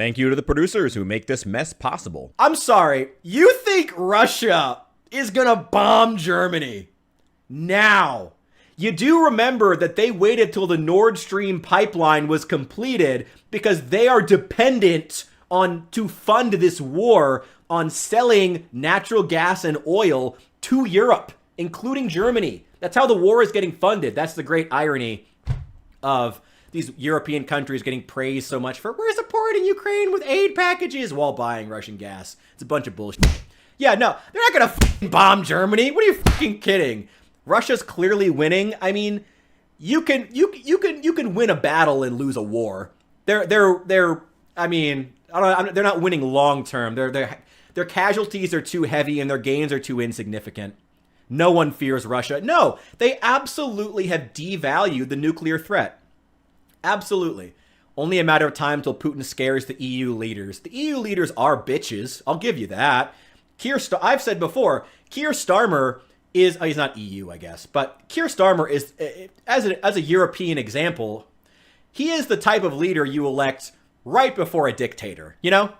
Thank you to the producers who make this mess possible. I'm sorry, you think Russia is gonna bomb Germany? Now. You do remember that they waited till the Nord Stream pipeline was completed because they are dependent on to fund this war on selling natural gas and oil to Europe, including Germany. That's how the war is getting funded. That's the great irony of these European countries getting praised so much for we're supporting Ukraine with aid packages while buying Russian gas. It's a bunch of bullshit. Yeah, no, they're not gonna fucking bomb Germany. What are you fucking kidding? Russia's clearly winning. I mean, you can win a battle and lose a war. I mean, they're not winning long term. Their casualties are too heavy and their gains are too insignificant. No one fears Russia. No, they absolutely have devalued the nuclear threat. Absolutely. Only a matter of time till Putin scares the EU leaders. The EU leaders are bitches. I'll give you that. I've said before, Keir Starmer is, he's not EU, I guess, but Keir Starmer is, as a European example, he is the type of leader you elect right before a dictator, you know?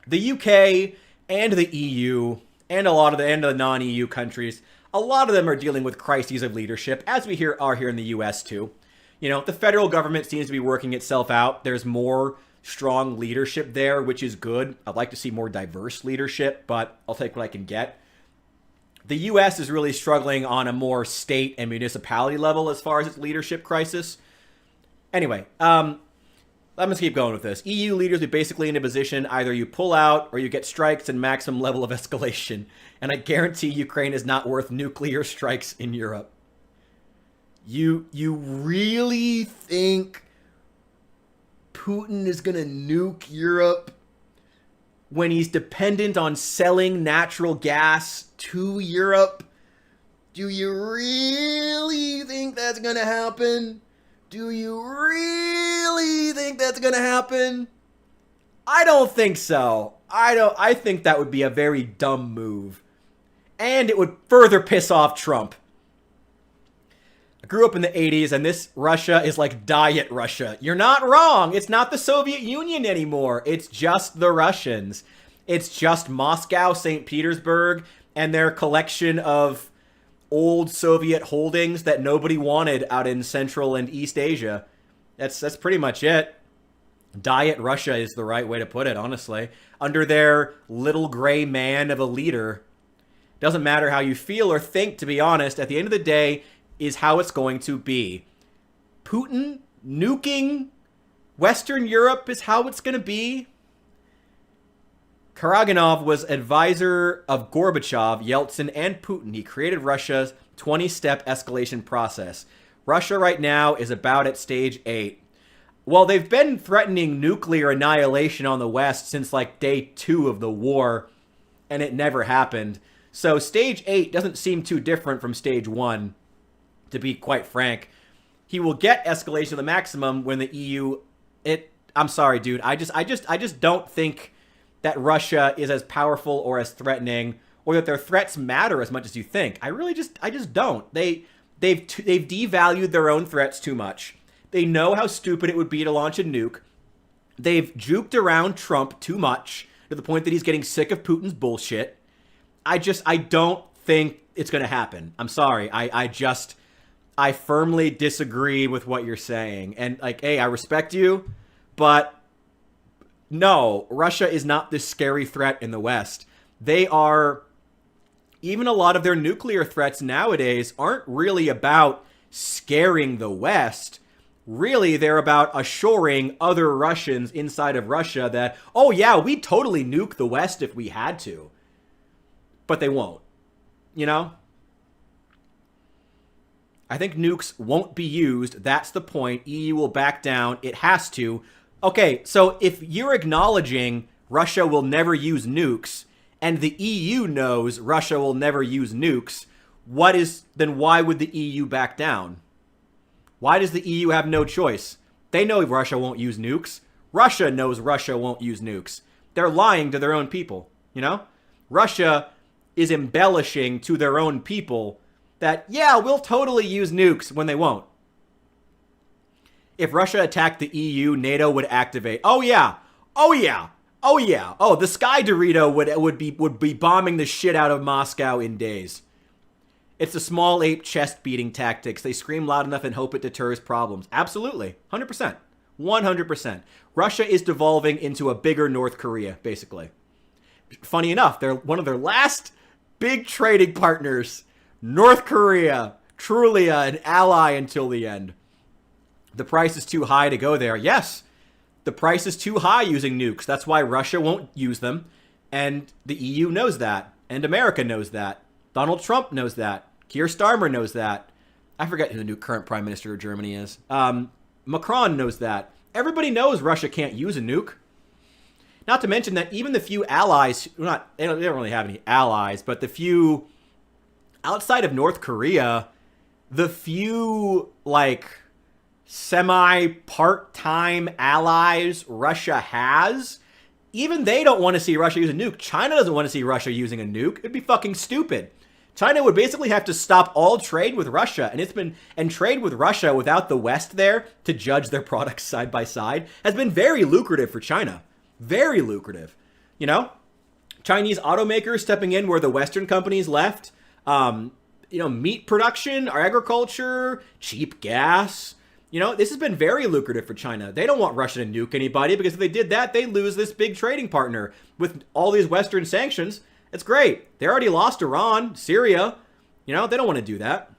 The UK and the EU and a lot of the non-EU countries, a lot of them are dealing with crises of leadership, as we are here in the US too. You know, the federal government seems to be working itself out. There's more strong leadership there, which is good. I'd like to see more diverse leadership, but I'll take what I can get. The U.S. is really struggling on a more state and municipality level as far as its leadership crisis. Anyway, I'm going to keep going with this. EU leaders are basically in a position either you pull out or you get strikes and maximum level of escalation. And I guarantee Ukraine is not worth nuclear strikes in Europe. You really think Putin is going to nuke Europe when he's dependent on selling natural gas to Europe? Do you really think that's going to happen? Do you really think that's going to happen? I don't think so. I think that would be a very dumb move. And it would further piss off Trump. I grew up in the 80s, and this Russia is like Diet Russia. You're not wrong. It's not the Soviet Union anymore. It's just the Russians. It's just Moscow, St. Petersburg, and their collection of old Soviet holdings that nobody wanted out in Central and East Asia. That's pretty much it. Diet Russia is the right way to put it, honestly. Under their little gray man of a leader. Doesn't matter how you feel or think, to be honest. At the end of the day, is how it's going to be. Putin nuking Western Europe is how it's going to be. Karaganov was advisor of Gorbachev, Yeltsin, and Putin. He created Russia's 20-step escalation process. Russia right now is about at stage 8. Well, they've been threatening nuclear annihilation on the West since like day 2 of the war, and it never happened. So stage 8 doesn't seem too different from stage 1. To be quite frank, he will get escalation to the maximum when the EU. I'm sorry, dude. I just don't think that Russia is as powerful or as threatening, or that their threats matter as much as you think. I just don't. They've devalued their own threats too much. They know how stupid it would be to launch a nuke. They've juked around Trump too much to the point that he's getting sick of Putin's bullshit. I don't think it's going to happen. I'm sorry. I firmly disagree with what you're saying. And like, hey, I respect you, but no, Russia is not this scary threat in the West. They are, even a lot of their nuclear threats nowadays aren't really about scaring the West. Really, they're about assuring other Russians inside of Russia that, oh yeah, we'd totally nuke the West if we had to. But they won't, you know? I think nukes won't be used. That's the point. EU will back down. It has to. Okay, so if you're acknowledging Russia will never use nukes, and the EU knows Russia will never use nukes, then why would the EU back down? Why does the EU have no choice? They know Russia won't use nukes. Russia knows Russia won't use nukes. They're lying to their own people, you know? Russia is embellishing to their own people that, yeah, we'll totally use nukes when they won't. If Russia attacked the EU, NATO would activate. Oh, yeah. Oh yeah. Oh yeah. Oh, the Sky Dorito would be bombing the shit out of Moscow in days. It's the small ape chest beating tactics. They scream loud enough and hope it deters problems. Absolutely. 100%. 100%. Russia is devolving into a bigger North Korea, basically. Funny enough, they're one of their last big trading partners, North Korea, truly an ally until the end. The price is too high to go there. Yes, the price is too high using nukes. That's why Russia won't use them. And the EU knows that. And America knows that. Donald Trump knows that. Keir Starmer knows that. I forget who the new current prime minister of Germany is. Macron knows that. Everybody knows Russia can't use a nuke. Not to mention that even the few allies, they don't really have any allies, but the few outside of North Korea, the few like semi-part-time allies Russia has, even they don't want to see Russia use a nuke. China doesn't want to see Russia using a nuke. It'd be fucking stupid. China would basically have to stop all trade with Russia, and trade with Russia without the West there to judge their products side by side has been very lucrative for China. Very lucrative. You know? Chinese automakers stepping in where the Western companies left. Meat production, agriculture, cheap gas. This has been very lucrative for China. They don't want Russia to nuke anybody because if they did that, they lose this big trading partner with all these Western sanctions. It's great. They already lost Iran, Syria. They don't want to do that.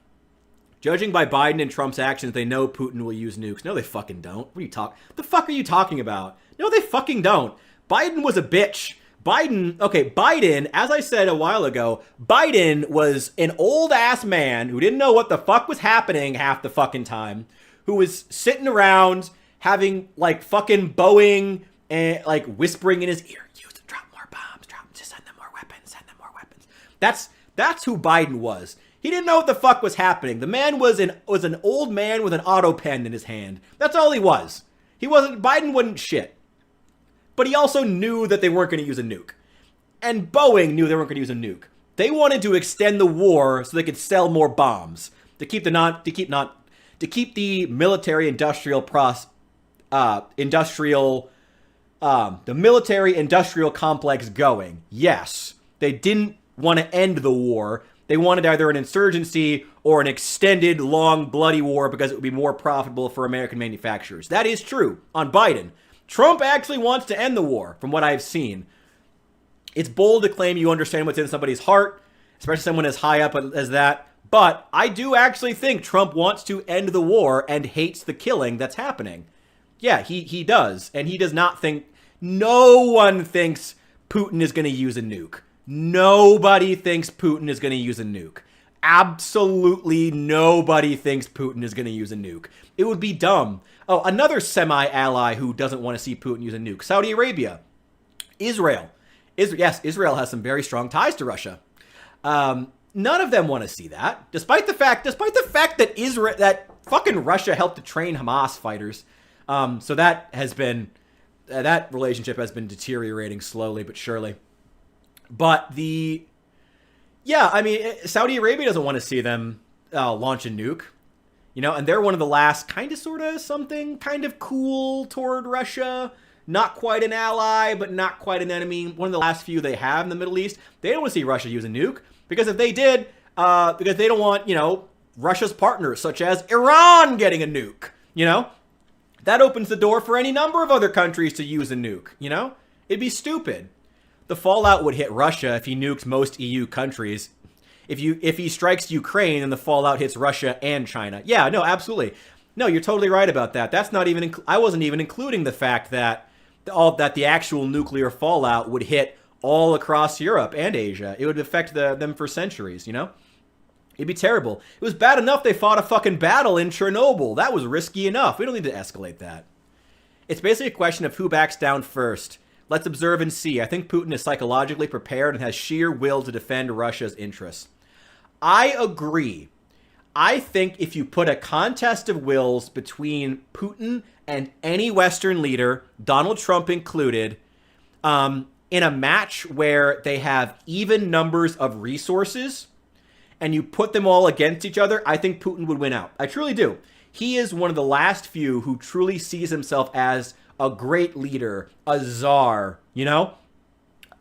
Judging by Biden and Trump's actions, they know Putin will use nukes. No, they fucking don't. The fuck are you talking about? No, they fucking don't. Biden was a bitch. Biden, as I said a while ago, Biden was an old-ass man who didn't know what the fuck was happening half the fucking time, who was sitting around having, like, fucking Boeing and, like, whispering in his ear, drop more bombs, just send them more weapons. That's who Biden was. He didn't know what the fuck was happening. The man was an old man with an auto pen in his hand. That's all he was. Biden wasn't shit. But he also knew that they weren't going to use a nuke. And Boeing knew they weren't going to use a nuke. They wanted to extend the war so they could sell more bombs to keep the military industrial complex going. Yes, they didn't want to end the war. They wanted either an insurgency or an extended, long, bloody war because it would be more profitable for American manufacturers. That is true on Biden. Trump actually wants to end the war, from what I've seen. It's bold to claim you understand what's in somebody's heart, especially someone as high up as that. But I do actually think Trump wants to end the war and hates the killing that's happening. Yeah, he does. And he does not think... No one thinks Putin is going to use a nuke. Nobody thinks Putin is going to use a nuke. Absolutely nobody thinks Putin is going to use a nuke. It would be dumb. Oh, another semi-ally who doesn't want to see Putin use a nuke. Saudi Arabia. Israel. Yes, Israel has some very strong ties to Russia. None of them want to see that. Despite the fact that fucking Russia helped to train Hamas fighters. So that relationship has been deteriorating slowly but surely. But Saudi Arabia doesn't want to see them launch a nuke. And they're one of the last kind of, sort of, something kind of cool toward Russia. Not quite an ally, but not quite an enemy. One of the last few they have in the Middle East. They don't want to see Russia use a nuke. Because if they did, because they don't want, Russia's partners, such as Iran, getting a nuke. That opens the door for any number of other countries to use a nuke. It'd be stupid. The fallout would hit Russia if he nukes most EU countries. If he strikes Ukraine, then the fallout hits Russia and China. Yeah, no, absolutely. No, you're totally right about that. That's not even. I wasn't even including the fact that the actual nuclear fallout would hit all across Europe and Asia. It would affect them for centuries. It'd be terrible. It was bad enough they fought a fucking battle in Chernobyl. That was risky enough. We don't need to escalate that. It's basically a question of who backs down first. Let's observe and see. I think Putin is psychologically prepared and has sheer will to defend Russia's interests. I agree. I think if you put a contest of wills between Putin and any Western leader, Donald Trump included, in a match where they have even numbers of resources, and you put them all against each other, I think Putin would win out. I truly do. He is one of the last few who truly sees himself as a great leader, a czar, you know?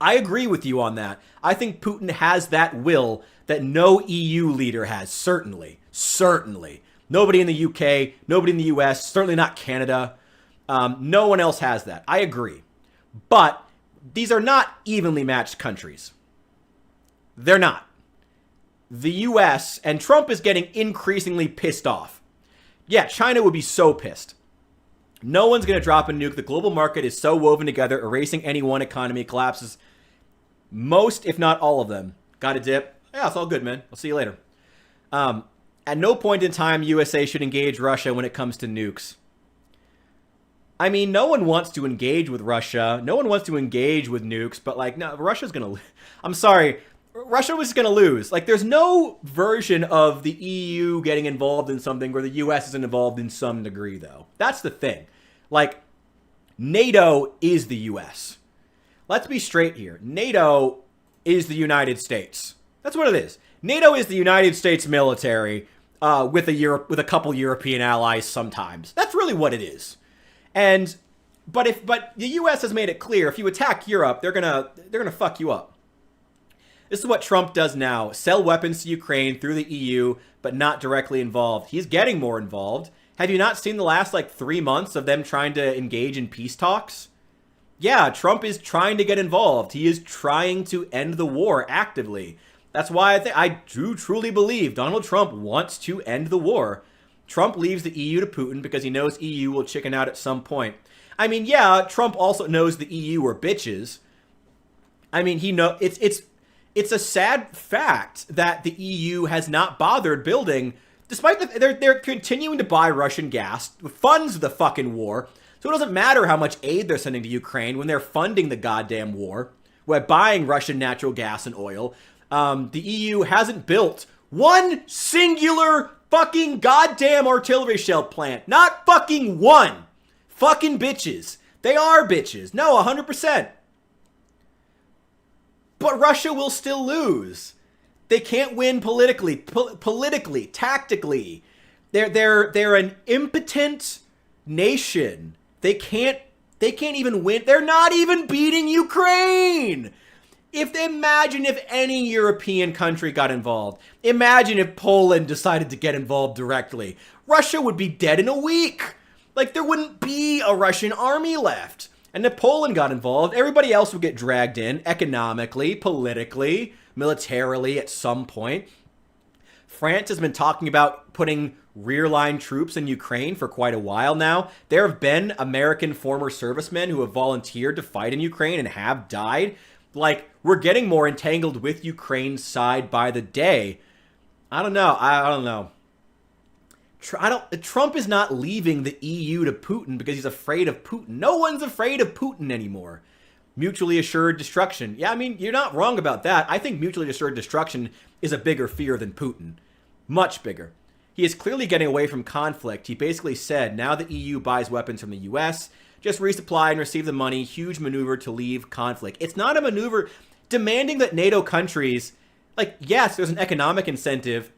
I agree with you on that. I think Putin has that will that no EU leader has, certainly. Certainly. Nobody in the UK, nobody in the US, certainly not Canada. No one else has that. I agree. But these are not evenly matched countries. They're not. The US, and Trump is getting increasingly pissed off. Yeah, China would be so pissed. No one's going to drop a nuke. The global market is so woven together, erasing any one economy collapses. Most, if not all of them, got a dip. Yeah, it's all good, man. I'll see you later. At no point in time, USA should engage Russia when it comes to nukes. I mean, no one wants to engage with Russia. No one wants to engage with nukes, but like, no, Russia's going to... I'm sorry. Russia was going to lose. Like, there's no version of the EU getting involved in something where the US isn't involved in some degree, though. That's the thing. Like, NATO is the US. Let's be straight here. NATO is the United States. That's what it is. NATO is the United States military with a couple European allies sometimes. That's really what it is. But the US has made it clear, if you attack Europe, they're gonna fuck you up. This is what Trump does now. Sell weapons to Ukraine through the EU, but not directly involved. He's getting more involved. Have you not seen the last, 3 months of them trying to engage in peace talks? Yeah, Trump is trying to get involved. He is trying to end the war actively. That's why I do truly believe Donald Trump wants to end the war. Trump leaves the EU to Putin because he knows EU will chicken out at some point. I mean, yeah, Trump also knows the EU are bitches. I mean, it's a sad fact that the EU has not bothered building, despite they're continuing to buy Russian gas, funds the fucking war. So it doesn't matter how much aid they're sending to Ukraine when they're funding the goddamn war, by buying Russian natural gas and oil. The EU hasn't built one singular fucking goddamn artillery shell plant. Not fucking one. Fucking bitches. They are bitches. No, 100%. But Russia will still lose. They can't win politically, tactically. They're an impotent nation. They can't even win. They're not even beating Ukraine. Imagine if any European country got involved. Imagine if Poland decided to get involved directly. Russia would be dead in a week. There wouldn't be a Russian army left. And if Poland got involved, everybody else would get dragged in economically, politically, militarily at some point. France has been talking about putting rear-line troops in Ukraine for quite a while now. There have been American former servicemen who have volunteered to fight in Ukraine and have died. We're getting more entangled with Ukraine's side by the day. I don't know. Trump is not leaving the EU to Putin because he's afraid of Putin. No one's afraid of Putin anymore. Mutually assured destruction. Yeah, I mean, you're not wrong about that. I think mutually assured destruction is a bigger fear than Putin. Much bigger. He is clearly getting away from conflict. He basically said, now the EU buys weapons from the US, just resupply and receive the money. Huge maneuver to leave conflict. It's not a maneuver demanding that NATO countries, yes, there's an economic incentive,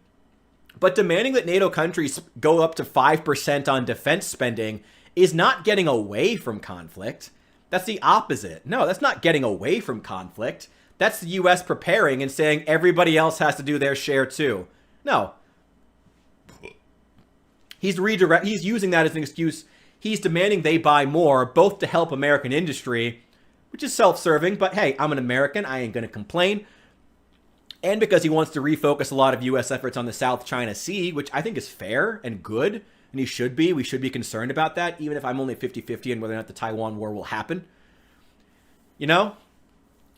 but demanding that NATO countries go up to 5% on defense spending is not getting away from conflict. That's the opposite. No, that's not getting away from conflict. That's the US preparing and saying everybody else has to do their share too. No. He's using that as an excuse. He's demanding they buy more, both to help American industry, which is self-serving, but hey, I'm an American, I ain't gonna complain. And because he wants to refocus a lot of US efforts on the South China Sea, which I think is fair and good, and he should be. We should be concerned about that, even if I'm only 50-50 on whether or not the Taiwan War will happen. You know?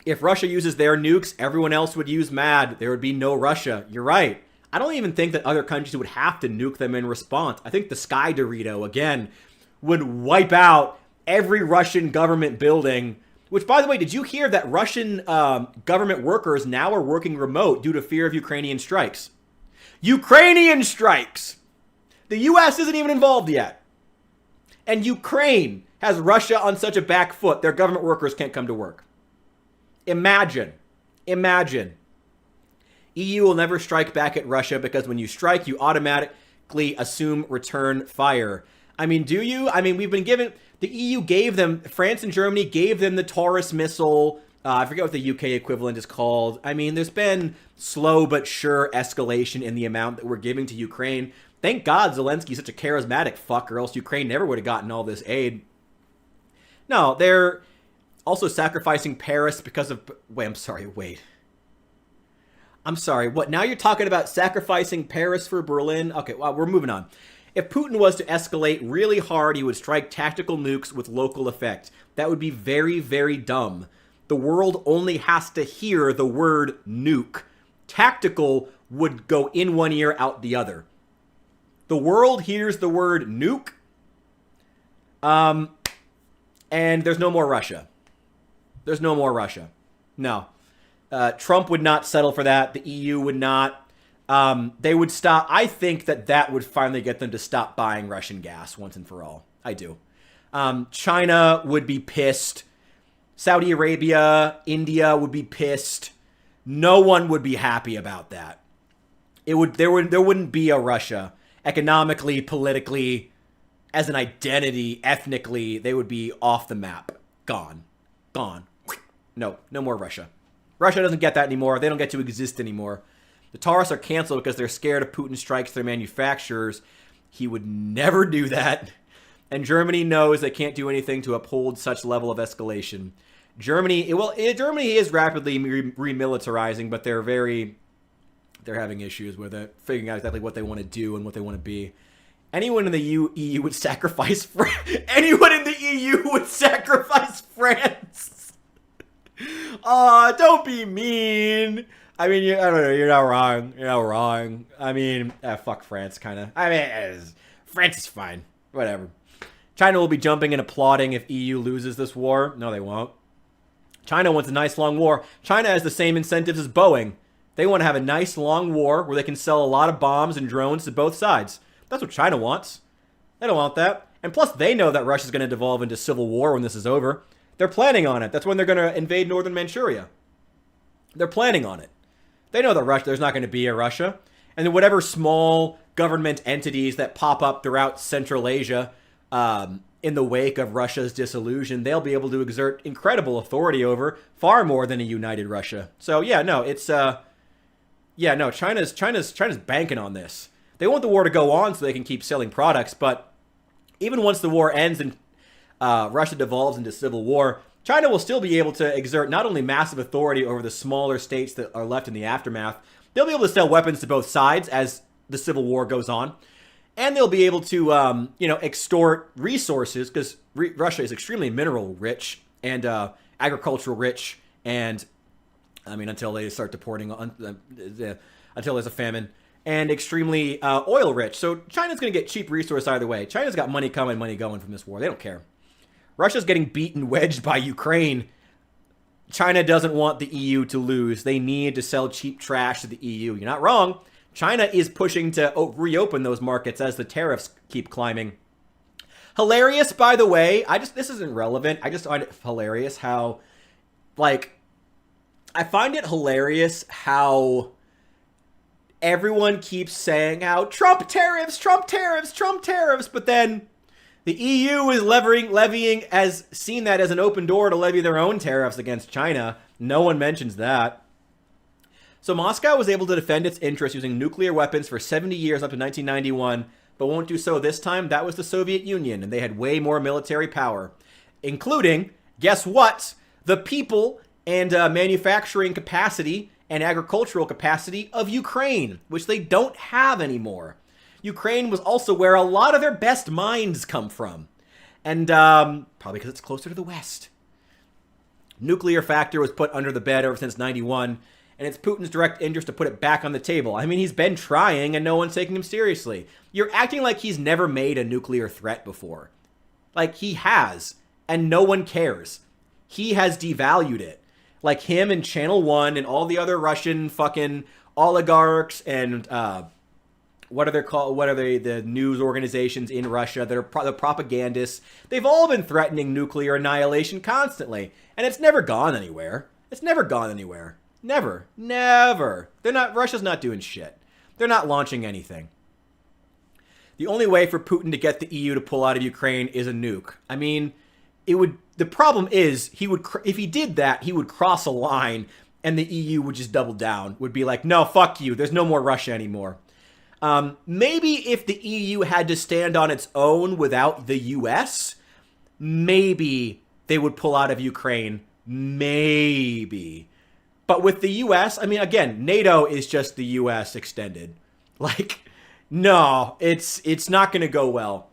If Russia uses their nukes, everyone else would use MAD. There would be no Russia. You're right. I don't even think that other countries would have to nuke them in response. I think the Sky Dorito, again, would wipe out every Russian government building. Which, by the way, did you hear that Russian government workers now are working remote due to fear of Ukrainian strikes? Ukrainian strikes! The US isn't even involved yet. And Ukraine has Russia on such a back foot, their government workers can't come to work. Imagine. EU will never strike back at Russia because when you strike, you automatically assume return fire. I mean, do you? I mean, we've been given, the EU gave them, France and Germany gave them the Taurus missile. I forget what the UK equivalent is called. I mean, there's been slow but sure escalation in the amount that we're giving to Ukraine. Thank God Zelensky's such a charismatic fuck, or else Ukraine never would have gotten all this aid. No, they're also sacrificing Paris because of... I'm sorry, what? Now you're talking about sacrificing Paris for Berlin? Okay, well, we're moving on. If Putin was to escalate really hard, he would strike tactical nukes with local effect. That would be very, very dumb. The world only has to hear the word nuke. Tactical would go in one ear, out the other. The world hears the word nuke, and there's no more Russia. There's no more Russia. No. Trump would not settle for that. The EU would not. They would stop. I think that would finally get them to stop buying Russian gas once and for all. I do. China would be pissed. Saudi Arabia, India would be pissed. No one would be happy about that. There wouldn't be a Russia. Economically, politically, as an identity, ethnically, they would be off the map. Gone. No more Russia. Russia doesn't get that anymore. They don't get to exist anymore. The Taurus are canceled because they're scared if Putin strikes their manufacturers. He would never do that. And Germany knows they can't do anything to uphold such level of escalation. Germany is rapidly remilitarizing, but they're having issues with it, figuring out exactly what they want to do and what they want to be. Anyone in the EU would sacrifice anyone in the EU would sacrifice France. Don't be mean. I mean, I don't know. You're not wrong. I mean, fuck France, kind of. I mean, France is fine. Whatever. China will be jumping and applauding if EU loses this war. No, they won't. China wants a nice long war. China has the same incentives as Boeing. They want to have a nice long war where they can sell a lot of bombs and drones to both sides. That's what China wants. They don't want that. And plus, they know that Russia's going to devolve into civil war when this is over. They're planning on it. That's when they're going to invade northern Manchuria. They're planning on it. They know that there's not going to be a Russia. And then whatever small government entities that pop up throughout Central Asia in the wake of Russia's dissolution, they'll be able to exert incredible authority over, far more than a united Russia. So yeah, no, China's banking on this. They want the war to go on so they can keep selling products, but even once the war ends and Russia devolves into civil war, China will still be able to exert not only massive authority over the smaller states that are left in the aftermath, they'll be able to sell weapons to both sides as the civil war goes on, and they'll be able to, extort resources, because Russia is extremely mineral rich and agricultural rich, and, I mean, until they start deporting, until there's a famine, and extremely oil rich. So China's going to get cheap resource either way. China's got money coming, money going from this war. They don't care. Russia's getting beaten, wedged by Ukraine. China doesn't want the EU to lose. They need to sell cheap trash to the EU. You're not wrong. China is pushing to reopen those markets as the tariffs keep climbing. Hilarious, by the way. This isn't relevant. I just find it hilarious how, I find it hilarious how everyone keeps saying how Trump tariffs, but then the EU is seen that as an open door to levy their own tariffs against China. No one mentions that. So Moscow was able to defend its interests using nuclear weapons for 70 years up to 1991, but won't do so this time. That was the Soviet Union, and they had way more military power, including, guess what? The people and manufacturing capacity and agricultural capacity of Ukraine, which they don't have anymore. Ukraine was also where a lot of their best minds come from, and probably because it's closer to the West. Nuclear factor was put under the bed ever since 91, and it's Putin's direct interest to put it back on the table. I mean, he's been trying, and no one's taking him seriously. You're acting like he's never made a nuclear threat before. Like, he has, and no one cares. He has devalued it. Like him and Channel One and all the other Russian fucking oligarchs and what are they called? What are they? The news organizations in Russia that are the propagandists. They've all been threatening nuclear annihilation constantly, and it's never gone anywhere. Never. Russia's not doing shit. They're not launching anything. The only way for Putin to get the EU to pull out of Ukraine is a nuke. I mean, it would. The problem is if he did that, he would cross a line, and the EU would just double down. Would be like, no, fuck you. There's no more Russia anymore. Maybe if the EU had to stand on its own without the US, maybe they would pull out of Ukraine. Maybe. But with the US, I mean, again, NATO is just the US extended. Like, no, it's not going to go well.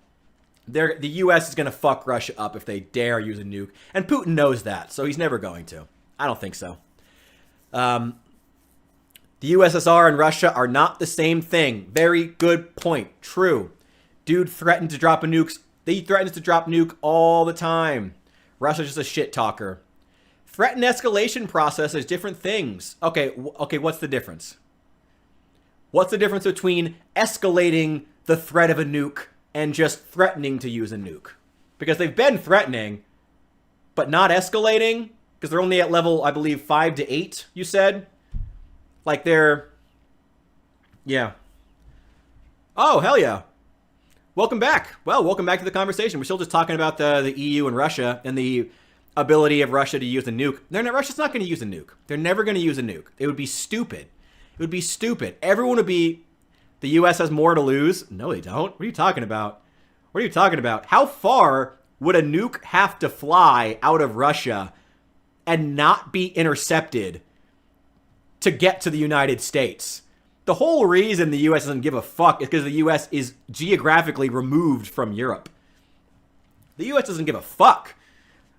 The US is going to fuck Russia up if they dare use a nuke. And Putin knows that, so he's never going to. I don't think so. The USSR and Russia are not the same thing. Very good point. True. Dude threatened to drop a nuke. He threatens to drop nuke all the time. Russia's just a shit talker. Threat and escalation process is different things. Okay, what's the difference? What's the difference between escalating the threat of a nuke and just threatening to use a nuke? Because they've been threatening, but not escalating? Because they're only at level, I believe, 5 to 8, you said? Like they're... Yeah. Oh, hell yeah. Welcome back. Well, welcome back to the conversation. We're still just talking about the EU and Russia and the ability of Russia to use a nuke. Russia's not going to use a nuke. They're never going to use a nuke. It would be stupid. It would be stupid. Everyone would be... The U.S. has more to lose. No, they don't. What are you talking about? What are you talking about? How far would a nuke have to fly out of Russia and not be intercepted to get to the United States? The whole reason the U.S. doesn't give a fuck is because the U.S. is geographically removed from Europe. The U.S. doesn't give a fuck.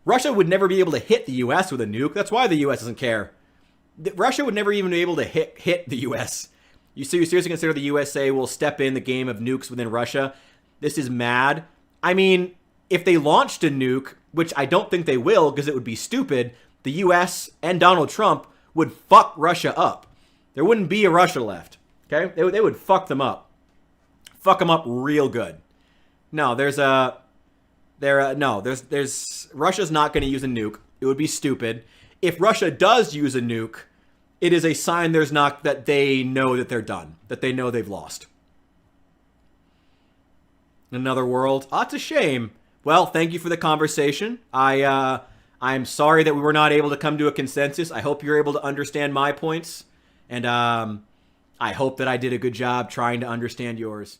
Russia would never be able to hit the U.S. with a nuke. That's why the U.S. doesn't care. Russia would never even be able to hit the U.S. You seriously consider the USA will step in the game of nukes within Russia? This is mad. I mean, if they launched a nuke, which I don't think they will because it would be stupid, the U.S. and Donald Trump would fuck Russia up. There wouldn't be a Russia left. Okay? They would fuck them up. Fuck them up real good. No, there's Russia's not going to use a nuke. It would be stupid. If Russia does use a nuke, it is a sign that they know that they're done. That they know they've lost. Another world. Ah, it's a shame. Well, thank you for the conversation. I'm sorry that we were not able to come to a consensus. I hope you're able to understand my points. And I hope that I did a good job trying to understand yours.